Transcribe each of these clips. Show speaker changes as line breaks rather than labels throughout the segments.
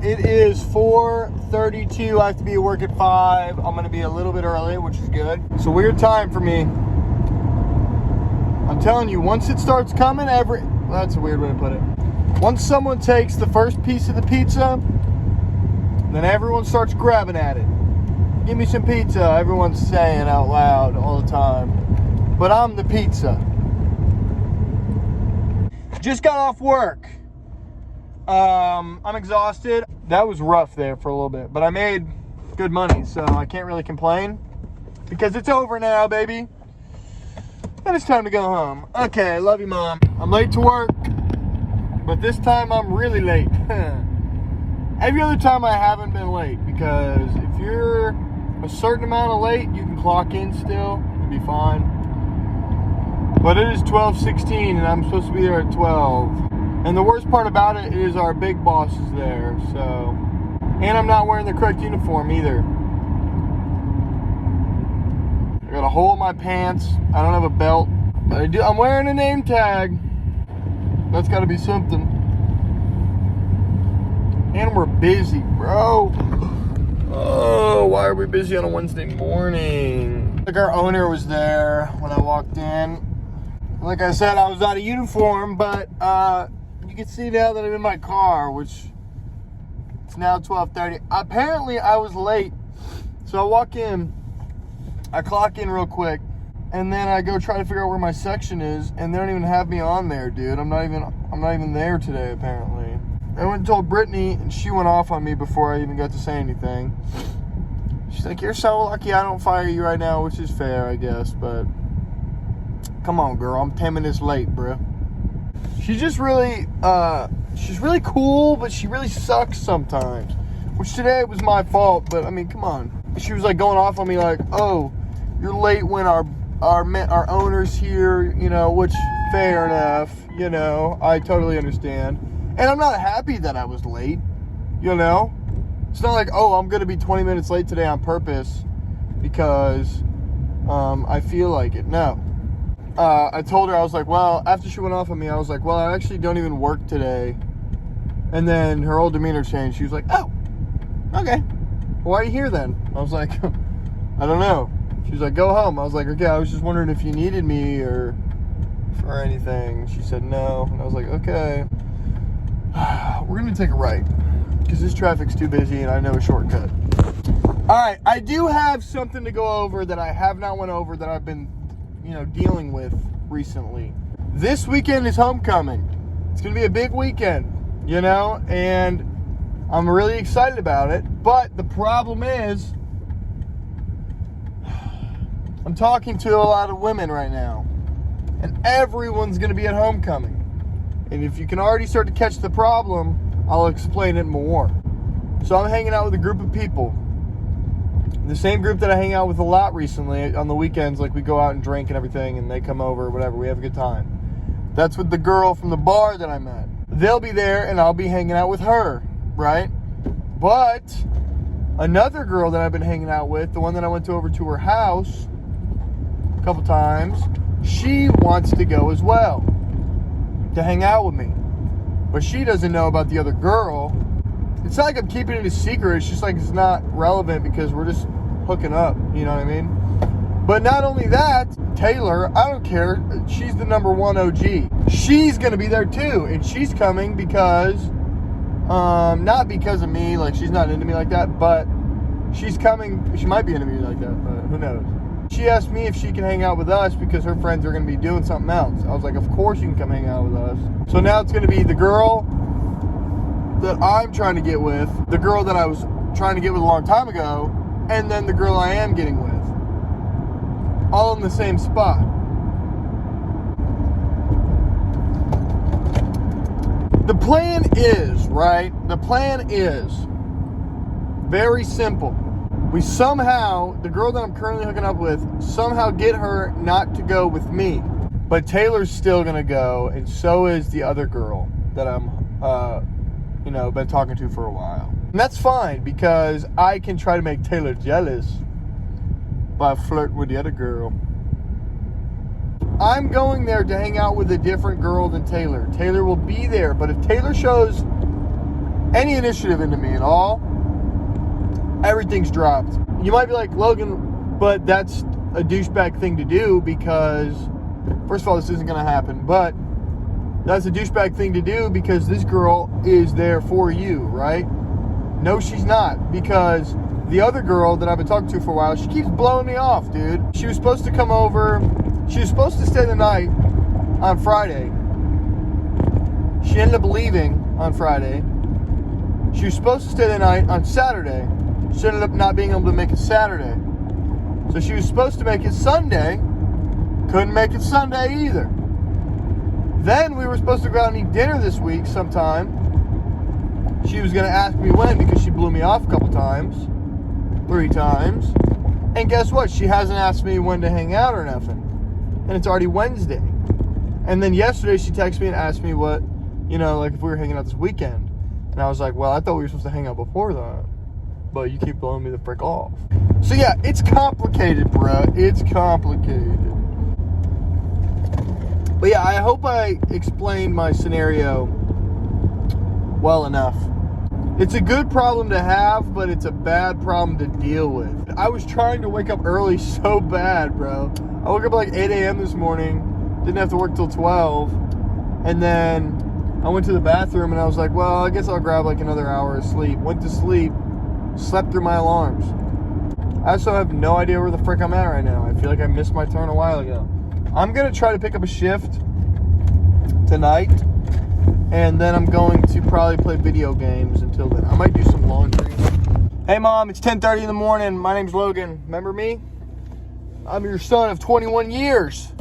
it is 4:32. I have to be at work at 5. I'm going to be a little bit early, which is good. It's a weird time for me. I'm telling you, once it starts coming, well, that's a weird way to put it. Once someone takes the first piece of the pizza, then everyone starts grabbing at it. Give me some pizza, everyone's saying out loud all the time. But I'm the pizza. Just got off work. I'm exhausted. That was rough there for a little bit, but I made good money, so I can't really complain because it's over now, baby. And it's time to go home. Okay, love you, Mom. I'm late to work, but this time I'm really late. Every other time I haven't been late, because if you're a certain amount of late, you can clock in still. You'll be fine. But it is 12:16 and I'm supposed to be there at 12. And the worst part about it is our big boss is there, so. And I'm not wearing the correct uniform either. I got a hole in my pants. I don't have a belt. But I'm wearing a name tag. That's gotta be something. And we're busy, bro. Oh, why are we busy on a Wednesday morning? Like, our owner was there when I walked in. Like I said, I was out of uniform, but you can see now that I'm in my car, which it's now 12:30. Apparently, I was late, so I walk in, I clock in real quick, and then I go try to figure out where my section is, and they don't even have me on there, dude. I'm not even there today, apparently. I went and told Brittany, and she went off on me before I even got to say anything. She's like, "You're so lucky I don't fire you right now," which is fair, I guess, but come on, girl. I'm 10 minutes late, bro. She's just really, she's really cool, but she really sucks sometimes. Which today was my fault, but I mean, come on. She was like going off on me like, "Oh, you're late when our owner's here," you know, which, fair enough, you know, I totally understand. And I'm not happy that I was late, you know. It's not like, oh, I'm going to be 20 minutes late today on purpose because I feel like it. No. I told her, I was like, well, after she went off on me, I was like, well, I actually don't even work today. And then her whole demeanor changed. She was like, oh, okay. Why are you here then? I was like, I don't know. She was like, go home. I was like, okay, I was just wondering if you needed me or for anything. She said no. And I was like, okay. We're going to take a right because this traffic's too busy and I know a shortcut. All right, I do have something to go over that I have not went over that I've been, dealing with recently. This weekend is homecoming. It's going to be a big weekend, and I'm really excited about it. But the problem is, I'm talking to a lot of women right now, and everyone's going to be at homecoming. And if you can already start to catch the problem, I'll explain it more. So I'm hanging out with a group of people. The same group that I hang out with a lot recently on the weekends. Like, we go out and drink and everything, and they come over, whatever. We have a good time. That's with the girl from the bar that I met. They'll be there, and I'll be hanging out with her, right? But another girl that I've been hanging out with, the one that I went over to her house a couple times, she wants to go as well to hang out with me. But she doesn't know about the other girl. It's not like I'm keeping it a secret. It's just like it's not relevant because we're just hooking up. You know what I mean? But not only that, Taylor, I don't care. She's the number one OG. She's going to be there too. And she's coming because, not because of me. Like, she's not into me like that. But she's coming. She might be into me like that, but who knows? She asked me if she can hang out with us because her friends are going to be doing something else. I was like, of course you can come hang out with us. So now it's going to be the girl that I'm trying to get with, the girl that I was trying to get with a long time ago, and then the girl I am getting with. All in the same spot. The plan is, right? The plan is very simple. We somehow, the girl that I'm currently hooking up with, somehow get her not to go with me. But Taylor's still going to go, and so is the other girl that I'm, been talking to for a while. And that's fine, because I can try to make Taylor jealous by flirting with the other girl. I'm going there to hang out with a different girl than Taylor. Taylor will be there, but if Taylor shows any initiative into me at all, everything's dropped. You might be like, Logan, but that's a douchebag thing to do because, first of all, this isn't going to happen, but that's a douchebag thing to do because this girl is there for you, right? No, she's not, because the other girl that I've been talking to for a while, she keeps blowing me off, dude. She was supposed to come over. She was supposed to stay the night on Friday. She ended up leaving on Friday. She was supposed to stay the night on Saturday. She ended up not being able to make it Saturday. So she was supposed to make it Sunday. Couldn't make it Sunday either. Then we were supposed to go out and eat dinner this week sometime. She was going to ask me when because she blew me off a couple times. 3 times. And guess what? She hasn't asked me when to hang out or nothing. And it's already Wednesday. And then yesterday she texted me and asked me what, like if we were hanging out this weekend. And I was like, well, I thought we were supposed to hang out before that. But you keep blowing me the frick off. So yeah, it's complicated, bruh. It's complicated. But yeah, I hope I explained my scenario well enough. It's a good problem to have, but it's a bad problem to deal with. I was trying to wake up early so bad, bro. I woke up at like 8 a.m. this morning. Didn't have to work till 12. And then I went to the bathroom and I was like, well, I guess I'll grab like another hour of sleep. Went to sleep. Slept through my alarms. I also have no idea where the frick I'm at right now. I feel like I missed my turn a while ago. I'm going to try to pick up a shift tonight. And then I'm going to probably play video games until then. I might do some laundry. Hey, Mom, it's 10:30 in the morning. My name's Logan. Remember me? I'm your son of 21 years.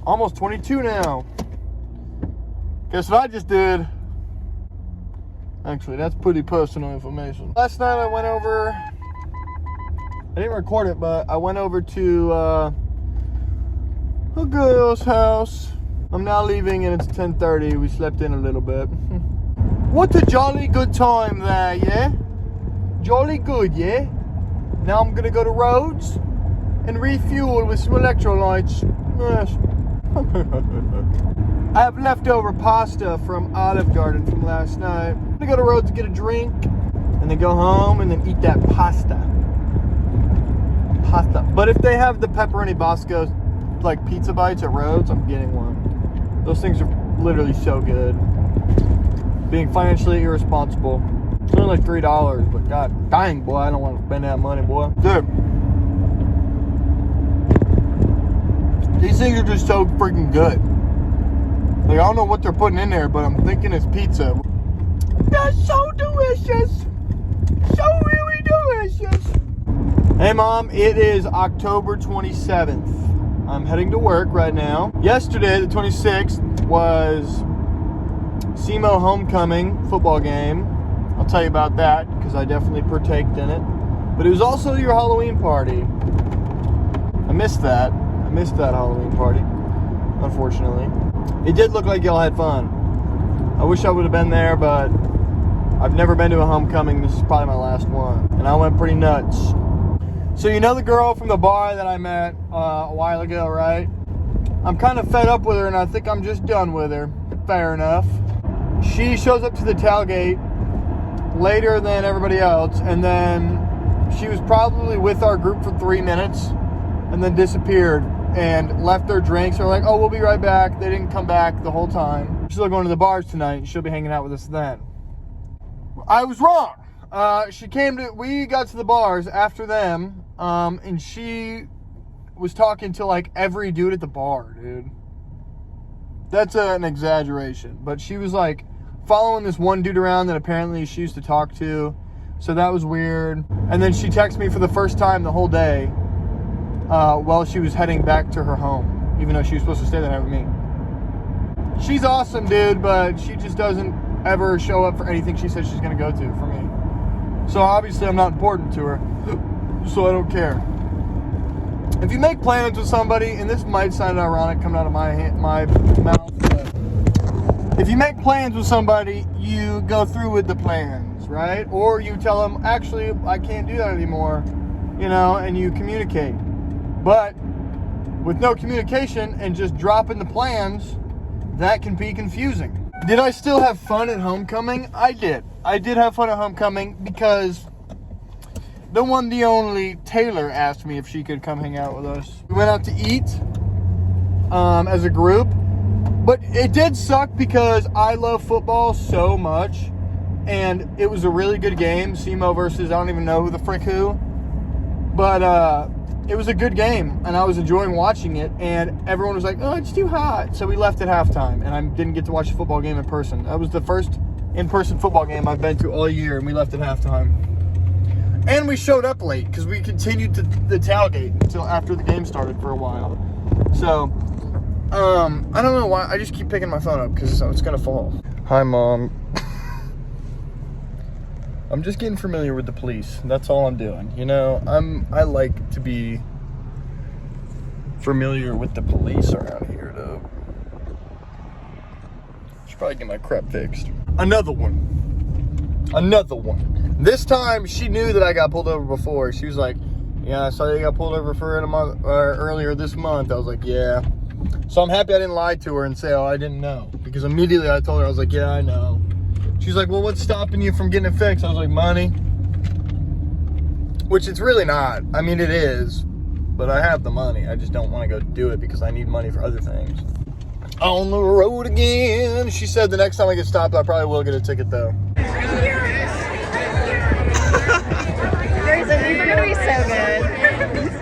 Almost 22 now. Guess what I just did? Actually, that's pretty personal information. Last night I went over... I didn't record it, but I went over to a girl's house. I'm now leaving and it's 10:30. We slept in a little bit. What a jolly good time there, yeah? Jolly good, yeah? Now I'm gonna go to Rhodes and refuel with some electrolytes. Yes. I have leftover pasta from Olive Garden from last night. I'm gonna go to Rhodes to get a drink and then go home and then eat that pasta. But if they have the pepperoni Bosco like pizza bites at Rhodes, I'm getting one. Those things are literally so good. Being financially irresponsible. It's only like $3, but god dang, boy, I don't want to spend that money, boy. Dude. These things are just so freaking good. Like, I don't know what they're putting in there, but I'm thinking it's pizza. That's so delicious. So really delicious. Hey, Mom, it is October 27th. I'm heading to work right now. Yesterday, the 26th, was SEMO homecoming football game. I'll tell you about that, because I definitely partaked in it. But it was also your Halloween party. I missed that. I missed that Halloween party, unfortunately. It did look like y'all had fun. I wish I would have been there, but I've never been to a homecoming. This is probably my last one. And I went pretty nuts. So you know the girl from the bar that I met a while ago, right? I'm kind of fed up with her and I think I'm just done with her. Fair enough. She shows up to the tailgate later than everybody else, and then she was probably with our group for 3 minutes and then disappeared and left their drinks. They're like, oh, we'll be right back. They didn't come back the whole time. She's still going to the bars tonight and she'll be hanging out with us then. I was wrong. We got to the bars after them, and she was talking to like every dude at the bar, dude. That's an exaggeration, but she was like following this one dude around that apparently she used to talk to, so that was weird. And then she texted me for the first time the whole day while she was heading back to her home, even though she was supposed to stay the night with me. She's awesome, dude, but she just doesn't ever show up for anything she says she's gonna go to for me. So obviously I'm not important to her, so I don't care. If you make plans with somebody, and this might sound ironic coming out of my mouth, but if you make plans with somebody, you go through with the plans, right? Or you tell them, actually, I can't do that anymore, and you communicate. But with no communication and just dropping the plans, that can be confusing. Did I still have fun at homecoming? I did. I did have fun at homecoming because the one, the only Taylor asked me if she could come hang out with us. We went out to eat as a group, but it did suck because I love football so much, and it was a really good game. SEMO versus I don't even know who the frick who, but it was a good game, and I was enjoying watching it, and everyone was like, oh, it's too hot. So we left at halftime, and I didn't get to watch the football game in person. That was the first in-person football game I've been to all year, and we left at halftime. And we showed up late because we continued to the tailgate until after the game started for a while. So, I don't know why. I just keep picking my phone up because it's going to fall. Hi, Mom. I'm just getting familiar with the police. That's all I'm doing. You know, I like to be familiar with the police around here, though. Should probably get my crap fixed. Another one. This time, she knew that I got pulled over before. She was like, yeah, I saw you got pulled over for it earlier this month. I was like, yeah. So I'm happy I didn't lie to her and say, oh, I didn't know. Because immediately I told her, I was like, yeah, I know. She's like, well, what's stopping you from getting it fixed? I was like, money. Which it's really not. I mean, it is. But I have the money. I just don't want to go do it because I need money for other things. On the road again. She said the next time I get stopped, I probably will get a ticket, though.
These are going to be so good.